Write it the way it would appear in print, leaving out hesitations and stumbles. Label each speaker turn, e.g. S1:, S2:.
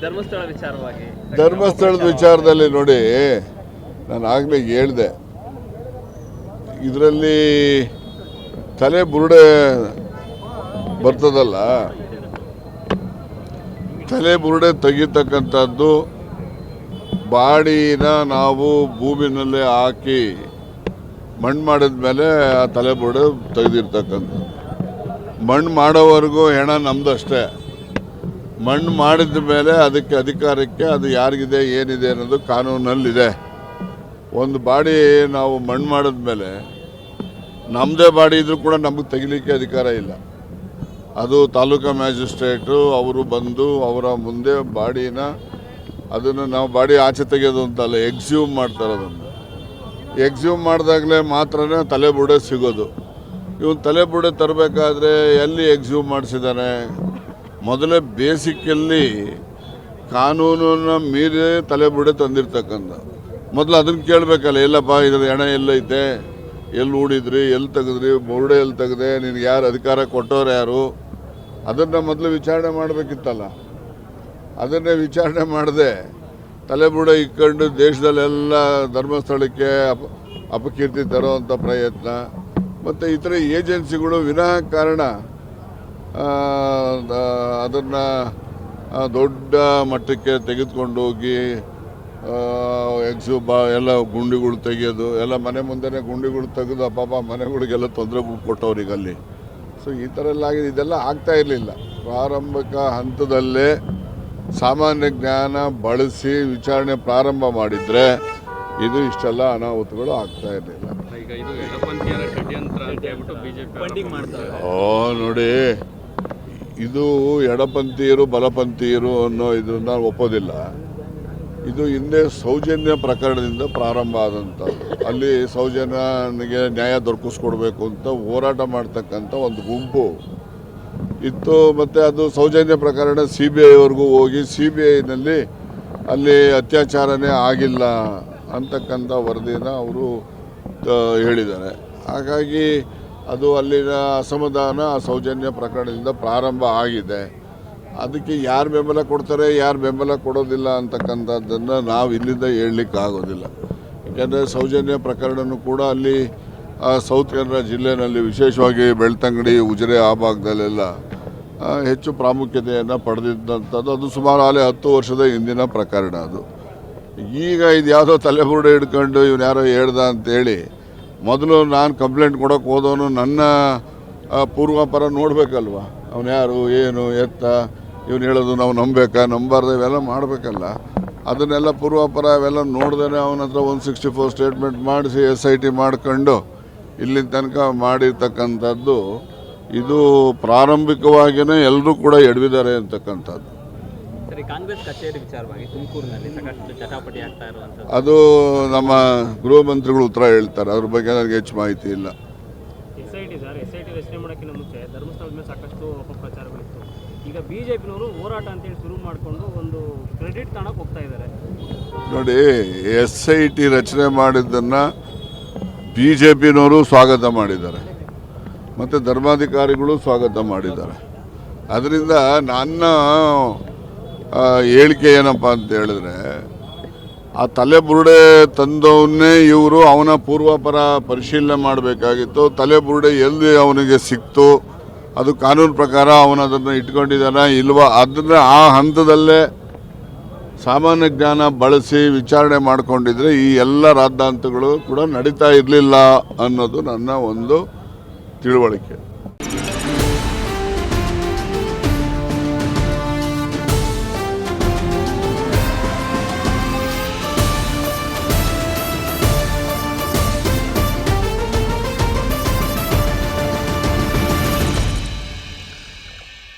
S1: ಧರ್ಮಸ್ಥಳದ ವಿಚಾರದಲ್ಲಿ ನೋಡಿ, ನಾನು ಆಗಲೇ ಹೇಳಿದೆ, ಇದರಲ್ಲಿ ತಲೆ ಬುರುಡೆ ಬರ್ತದಲ್ಲ, ತಲೆ ಬುರುಡೆ ತೆಗಿತಕ್ಕಂಥದ್ದು ಬಾಡಿನ ನಾವು ಭೂಮಿನಲ್ಲೇ ಹಾಕಿ ಮಣ್ಣು ಮಾಡಿದ ಮೇಲೆ ಆ ತಲೆ ಬುರುಡೆ ತೆಗೆದಿರ್ತಕ್ಕಂಥದ್ದು. ಮಣ್ಣು ಮಾಡೋವರೆಗೂ ಹೆಣ ನಮ್ದಷ್ಟೇ. ಮಣ್ಣು ಮಾಡಿದ ಮೇಲೆ ಅದಕ್ಕೆ ಅಧಿಕಾರಕ್ಕೆ ಅದು ಯಾರಿಗಿದೆ ಏನಿದೆ ಅನ್ನೋದು ಕಾನೂನಲ್ಲಿದೆ. ಒಂದು ಬಾಡಿ ನಾವು ಮಣ್ಣು ಮಾಡಿದ ಮೇಲೆ ನಮ್ಮದೇ ಬಾಡಿ ಇದ್ರೂ ಕೂಡ ನಮಗೆ ತೆಗಿಲಿಕ್ಕೆ ಅಧಿಕಾರ ಇಲ್ಲ. ಅದು ತಾಲೂಕಾ ಮ್ಯಾಜಿಸ್ಟ್ರೇಟು ಅವರು ಬಂದು ಅವರ ಮುಂದೆ ಬಾಡಿನ ಅದನ್ನು ನಾವು ಬಾಡಿ ಆಚೆ ತೆಗೆಯೋದು ಅಂತಲ್ಲ, ಎಕ್ಸ್ಯೂಮ್ ಮಾಡ್ತಾರೆ. ಅದನ್ನು ಎಕ್ಸ್ಯೂಮ್ ಮಾಡಿದಾಗಲೇ ಮಾತ್ರನೇ ತಲೆ ಬುರುಡೆ ಸಿಗೋದು. ಇವನು ತಲೆ ಬುರುಡೆ ತರಬೇಕಾದ್ರೆ ಎಲ್ಲಿ ಎಕ್ಸ್ಯೂಮ್ ಮಾಡಿಸಿದ್ದಾನೆ? ಮೊದಲೇ ಬೇಸಿಕಲ್ಲಿ ಕಾನೂನನ್ನು ಮೀರಿ ತಲೆ ಬುರುಡೆ ತಂದಿರ್ತಕ್ಕಂಥ. ಮೊದಲು ಅದನ್ನು ಕೇಳಬೇಕಲ್ಲ, ಎಲ್ಲಪ್ಪ ಇದ್ರ ಹೆಣ ಎಲ್ಲೈತೆ, ಎಲ್ಲಿ ಹೂಡಿದ್ರಿ, ಎಲ್ಲಿ ತೆಗೆದ್ರಿ, ಬುರುಡೆ ಎಲ್ಲಿ ತೆಗೆದೆ, ನಿನಗೆ ಯಾರು ಅಧಿಕಾರ ಕೊಟ್ಟವ್ರು ಯಾರು, ಅದನ್ನು ಮೊದಲು ವಿಚಾರಣೆ ಮಾಡಬೇಕಿತ್ತಲ್ಲ. ಅದನ್ನೇ ವಿಚಾರಣೆ ಮಾಡದೆ ತಲೆ ಬುರುಡೆ ಇಟ್ಕೊಂಡು ದೇಶದಲ್ಲೆಲ್ಲ ಧರ್ಮಸ್ಥಳಕ್ಕೆ ಅಪಕೀರ್ತಿ ತರೋವಂಥ ಪ್ರಯತ್ನ, ಮತ್ತು ಇತರ ಏಜೆನ್ಸಿಗಳು ವಿನಾಕಾರಣ ಅದನ್ನು ದೊಡ್ಡ ಮಟ್ಟಕ್ಕೆ ತೆಗೆದುಕೊಂಡು ಹೋಗಿ ಎಲ್ಲ ಗುಂಡಿಗಳು ತೆಗೆಯೋದು, ಎಲ್ಲ ಮನೆ ಮುಂದೆನೇ ಗುಂಡಿಗಳು ತೆಗೆದು ಪಾಪ ಮನೆಗಳಿಗೆಲ್ಲ ತೊಂದರೆಗಳು ಕೊಟ್ಟವ್ರಿಗೆ ಅಲ್ಲಿ. ಸೊ ಈ ಥರ ಎಲ್ಲ ಆಗಿದೆ. ಇದೆಲ್ಲ ಆಗ್ತಾ ಇರಲಿಲ್ಲ. ಪ್ರಾರಂಭಿಕ ಹಂತದಲ್ಲೇ ಸಾಮಾನ್ಯ ಜ್ಞಾನ ಬಳಸಿ ವಿಚಾರಣೆ ಪ್ರಾರಂಭ ಮಾಡಿದರೆ ಇದು ಇಷ್ಟೆಲ್ಲ ಅನಾಹುತಗಳು ಆಗ್ತಾ ಇರಲಿಲ್ಲ. ನೋಡಿ, ಇದು ಎಡಪಂಥೀಯರು ಬಲಪಂಥೀಯರು ಅನ್ನೋ ಇದನ್ನ ಒಪ್ಪೋದಿಲ್ಲ. ಇದು ಹಿಂದೆ ಸೌಜನ್ಯ ಪ್ರಕರಣದಿಂದ ಪ್ರಾರಂಭ ಆದಂಥದ್ದು. ಅಲ್ಲಿ ಸೌಜನ್ಯನಿಗೆ ನ್ಯಾಯ ದೊರಕಿಸ್ಕೊಡ್ಬೇಕು ಅಂತ ಹೋರಾಟ ಮಾಡ್ತಕ್ಕಂಥ ಒಂದು ಗುಂಪು ಇತ್ತು. ಮತ್ತು ಅದು ಸೌಜನ್ಯ ಪ್ರಕರಣ CBIವರೆಗೂ ಹೋಗಿ CBIನಲ್ಲಿ ಅಲ್ಲಿ ಅತ್ಯಾಚಾರನೇ ಆಗಿಲ್ಲ ಅಂತಕ್ಕಂಥ ವರದಿನ ಅವರು ಹೇಳಿದ್ದಾರೆ. ಹಾಗಾಗಿ ಅದು ಅಲ್ಲಿನ ಅಸಮಾಧಾನ ಆ ಸೌಜನ್ಯ ಪ್ರಕರಣದಿಂದ ಪ್ರಾರಂಭ ಆಗಿದೆ. ಅದಕ್ಕೆ ಯಾರು ಬೆಂಬಲ ಕೊಡ್ತಾರೆ, ಯಾರು ಬೆಂಬಲ ಕೊಡೋದಿಲ್ಲ ಅಂತಕ್ಕಂಥದ್ದನ್ನು ನಾವು ಇಲ್ಲಿಂದ ಹೇಳಲಿಕ್ಕೆ ಆಗೋದಿಲ್ಲ. ಯಾಕೆಂದರೆ ಸೌಜನ್ಯ ಪ್ರಕರಣನೂ ಕೂಡ ಅಲ್ಲಿ ಸೌತ್ ಕನ್ನಡ ಜಿಲ್ಲೆಯಲ್ಲಿ ವಿಶೇಷವಾಗಿ ಬೆಳ್ತಂಗಡಿ, ಉಜಿರೆ ಆ ಭಾಗದಲ್ಲೆಲ್ಲ ಹೆಚ್ಚು ಪ್ರಾಮುಖ್ಯತೆಯನ್ನು ಪಡೆದಿದ್ದಂಥದ್ದು. ಅದು ಸುಮಾರು 10 ವರ್ಷದ ಹಿಂದಿನ ಪ್ರಕರಣ. ಅದು ಈಗ ಇದು ಯಾವುದೋ ತಲೆಬುರುಡೆ ಹಿಡ್ಕೊಂಡು ಇವನು ಯಾರೋ ಹೇಳ್ದ ಅಂತೇಳಿ ಮೊದಲು ನಾನು ಕಂಪ್ಲೇಂಟ್ ಕೊಡೋಕೆ ಹೋದವನು ನನ್ನ ಪೂರ್ವಾಪರ ನೋಡಬೇಕಲ್ವ. ಅವನು ಯಾರು, ಏನು, ಎತ್ತ, ಇವನು ಹೇಳೋದು ನಾವು ನಂಬಬೇಕಾ ನಂಬಾರ್ದು ಇವೆಲ್ಲ ಮಾಡಬೇಕಲ್ಲ. ಅದನ್ನೆಲ್ಲ ಪೂರ್ವಾಪರ ಅವೆಲ್ಲ ನೋಡ್ದೇ ಅವನ ಹತ್ರ 164 ಸ್ಟೇಟ್ಮೆಂಟ್ ಮಾಡಿಸಿ SIT ಮಾಡ್ಕೊಂಡು ಇಲ್ಲಿನ ತನಕ ಮಾಡಿರ್ತಕ್ಕಂಥದ್ದು. ಇದು ಪ್ರಾರಂಭಿಕವಾಗಿಯೇ ಎಲ್ಲರೂ ಕೂಡ ಎಡವಿದ್ದಾರೆ ಅಂತಕ್ಕಂಥದ್ದು.
S2: ಕಾಂಗ್ರೆಸ್ ಕಚೇರಿ ವಿಚಾರವಾಗಿ ತುಮಕೂರಿನಲ್ಲಿ ಸಾಕಷ್ಟು ಚಟಾಪಟಿ ಆಗ್ತಾ ಇರುವಂಥದ್ದು,
S1: ಅದು ನಮ್ಮ ಗೃಹ ಮಂತ್ರಿಗಳು ಉತ್ತರ ಹೇಳ್ತಾರೆ. ಅದ್ರ ಬಗ್ಗೆ ನನಗೆ ಹೆಚ್ಚು ಮಾಹಿತಿ ಇಲ್ಲ.
S2: SIT ರಚನೆ ಮಾಡೋಕ್ಕಿಂತ ಮುಂಚೆ ಧರ್ಮಸ್ಥಳದ ಮೇಲೆ ಸಾಕಷ್ಟು ಅಪಪ್ರಚಾರಗಳಿತ್ತು. ಈಗ BJPನವರು ಹೋರಾಟ ಅಂತೇಳಿ ಶುರು ಮಾಡಿಕೊಂಡು ಒಂದು ಕ್ರೆಡಿಟ್ ತಗೊಳಕ್ಕೆ ಹೋಗ್ತಾ ಇದ್ದಾರೆ.
S1: ನೋಡಿ, SIT ರಚನೆ ಮಾಡಿದ್ದನ್ನು BJPನವರು ಸ್ವಾಗತ ಮಾಡಿದ್ದಾರೆ ಮತ್ತು ಧರ್ಮಾಧಿಕಾರಿಗಳು ಸ್ವಾಗತ ಮಾಡಿದ್ದಾರೆ. ಅದರಿಂದ ನನ್ನ ಹೇಳಿಕೆ ಏನಪ್ಪ ಅಂತ ಹೇಳಿದ್ರೆ, ಆ ತಲೆ ಬುರುಡೆ ತಂದವನ್ನೇ ಇವರು ಅವನ ಪೂರ್ವಾಪರ ಪರಿಶೀಲನೆ ಮಾಡಬೇಕಾಗಿತ್ತು. ತಲೆ ಬುರುಡೆ ಎಲ್ಲಿ ಅವನಿಗೆ ಸಿಕ್ತು, ಅದು ಕಾನೂನು ಪ್ರಕಾರ ಅವನು ಅದನ್ನು ಇಟ್ಕೊಂಡಿದ್ದಾನ ಇಲ್ವಾ, ಅದನ್ನು ಆ ಹಂತದಲ್ಲೇ ಸಾಮಾನ್ಯ ಜ್ಞಾನ ಬಳಸಿ ವಿಚಾರಣೆ ಮಾಡಿಕೊಂಡಿದ್ರೆ ಈ ಎಲ್ಲ ರಾದ್ಧಾಂತಗಳು ಕೂಡ ನಡೀತಾ ಇರಲಿಲ್ಲ ಅನ್ನೋದು ನನ್ನ ಒಂದು ತಿಳುವಳಿಕೆ.